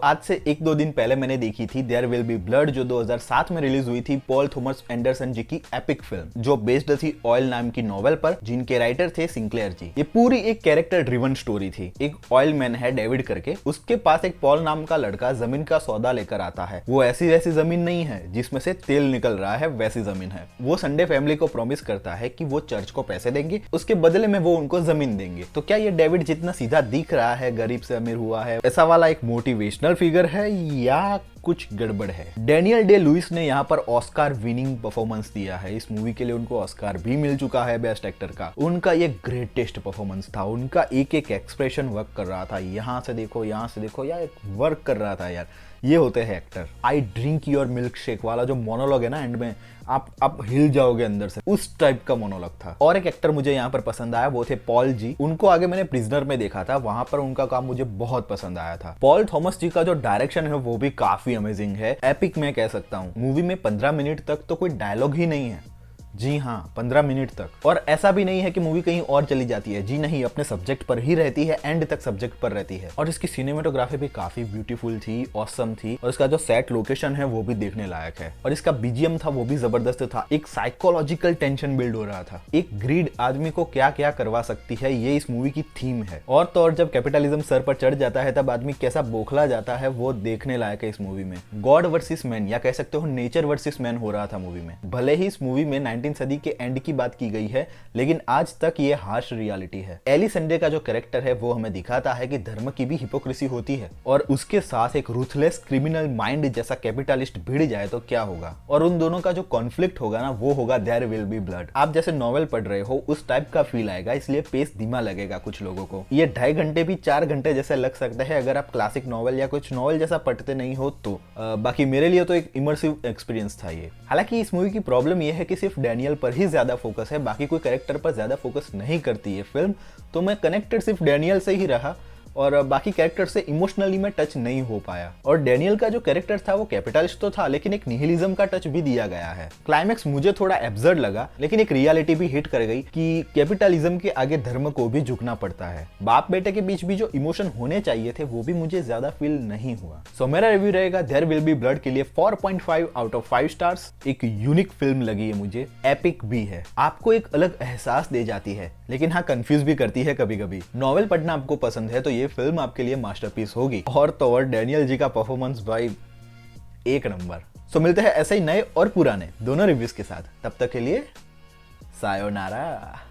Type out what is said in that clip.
आज से एक दो दिन पहले मैंने देखी थी देयर विल बी ब्लड, जो 2007 में रिलीज हुई थी पॉल थॉमस एंडरसन जी की एपिक फिल्म, जो बेस्ड थी ऑयल नाम की नॉवेल पर, जिनके राइटर थे सिंक्लेयर जी। ये पूरी एक कैरेक्टर ड्रिवन स्टोरी थी। एक ऑयल मैन है डेविड करके, उसके पास एक पॉल नाम का लड़का जमीन का सौदा लेकर आता है। वो ऐसी वैसी जमीन नहीं है जिसमें से तेल निकल रहा है, वैसी जमीन है। वो संडे फैमिली को प्रॉमिस करता है कि वो चर्च को पैसे देंगे, उसके बदले में वो उनको जमीन देंगे। तो क्या ये डेविड जितना सीधा दिख रहा है, गरीब से अमीर हुआ है, ऐसा वाला एक मोटिवेशनल फिगर है या कुछ गड़बड़ है? डैनियल डे लुइस ने यहाँ पर ऑस्कार विनिंग परफॉर्मेंस दिया है। इस मूवी के लिए उनको ऑस्कार भी मिल चुका है बेस्ट एक्टर का। उनका ये ग्रेटेस्ट परफॉर्मेंस था। उनका एक एक एक्सप्रेशन वर्क कर रहा था। यहाँ से देखो, यहाँ से देखो, यार वर्क कर रहा था यार। ये होते हैं actor. I drink your milk shake वाला जो मोनोलॉग है ना एंड में, आप हिल जाओगे अंदर से, उस टाइप का मोनोलॉग था। और एक एक्टर मुझे यहाँ पर पसंद आया, वो थे पॉल जी। उनको आगे मैंने प्रिजनर में देखा था, वहां पर उनका काम मुझे बहुत पसंद आया था। पॉल थॉमस जी का जो डायरेक्शन है वो भी काफी अमेजिंग है, एपिक मैं कह सकता हूँ। मूवी में 15 मिनट तक तो कोई डायलॉग ही नहीं है। जी हाँ, 15 मिनट तक। और ऐसा भी नहीं है कि मूवी कहीं और चली जाती है। जी नहीं, अपने सब्जेक्ट पर ही रहती है, एंड तक सब्जेक्ट पर रहती है। और इसकी सिनेमेटोग्राफी भी काफी ब्यूटीफुल थी, ऑसम थी। और इसका जो सेट लोकेशन है वो भी देखने लायक है। और इसका बीजीएम था वो भी जबरदस्त था। एक साइकोलॉजिकल टेंशन बिल्ड हो रहा था। एक ग्रीड आदमी को क्या क्या करवा सकती है, ये इस मूवी की थीम है। और तो और जब कैपिटलिज्म सर पर चढ़ जाता है तब आदमी कैसा बोखला जाता है, वो देखने लायक है इस मूवी में। गॉड वर्सेस मैन, या कह सकते हो नेचर वर्सेस मैन हो रहा था मूवी में। भले ही इस मूवी में 19वीं सदी के एंड की बात की गई है, लेकिन आज तक ये हार्श रियलिटी है। एली संडे का जो कैरेक्टर है वो हमें दिखाता है कि धर्म की भी हिपोक्रेसी होती है, और उसके साथ एक रूथलेस क्रिमिनल माइंड जैसा कैपिटलिस्ट भिड़ जाए तो क्या होगा। और उन दोनों का जो कॉन्फ्लिक्ट होगा ना, वो होगा देयर विल बी ब्लड। आप जैसे नॉवेल पढ़ रहे हो उस टाइप का फील आएगा, इसलिए पेस धीमा लगेगा कुछ लोगों को। ये 2.5 घंटे भी 4 घंटे जैसे लग सकते हैं अगर आप क्लासिक नॉवेल या कुछ नॉवेल जैसा पढ़ते नहीं हो तो। बाकी मेरे लिए तो एक इमर्सिव एक्सपीरियंस था ये। हालांकि इस मूवी की प्रॉब्लम ये है कि सिर्फ डैनियल पर ही ज्यादा फोकस है, बाकी कोई कैरेक्टर पर ज्यादा फोकस नहीं करती है फिल्म। तो मैं कनेक्टेड सिर्फ डैनियल से ही रहा, और बाकी कैरेक्टर से इमोशनली में टच नहीं हो पाया। और डैनियल का जो कैरेक्टर था वो कैपिटलिस्ट तो था, लेकिन एक निहिलिज्म का टच भी दिया गया है। क्लाइमैक्स मुझे थोड़ा एब्सर्ड लगा, लेकिन एक रियलिटी भी हिट कर गई कि कैपिटलिज्म के आगे धर्म को भी झुकना पड़ता है। बाप बेटे के बीच भी जो इमोशन होने चाहिए थे वो भी मुझे ज्यादा फील नहीं हुआ। सो मेरा रिव्यू रहेगा देयर विल बी ब्लड के लिए 4.5 आउट ऑफ 5 स्टार्स। एक यूनिक फिल्म लगी है मुझे, एपिक भी है, आपको एक अलग एहसास दे जाती है, लेकिन हाँ कंफ्यूज भी करती है कभी कभी। नॉवेल पढ़ना आपको पसंद है तो ये फिल्म आपके लिए मास्टरपीस होगी। और तो और डैनियल जी का परफॉर्मेंस भाई एक नंबर। सो मिलते हैं ऐसे ही नए और पुराने दोनों रिव्यूज के साथ। तब तक के लिए सायोनारा।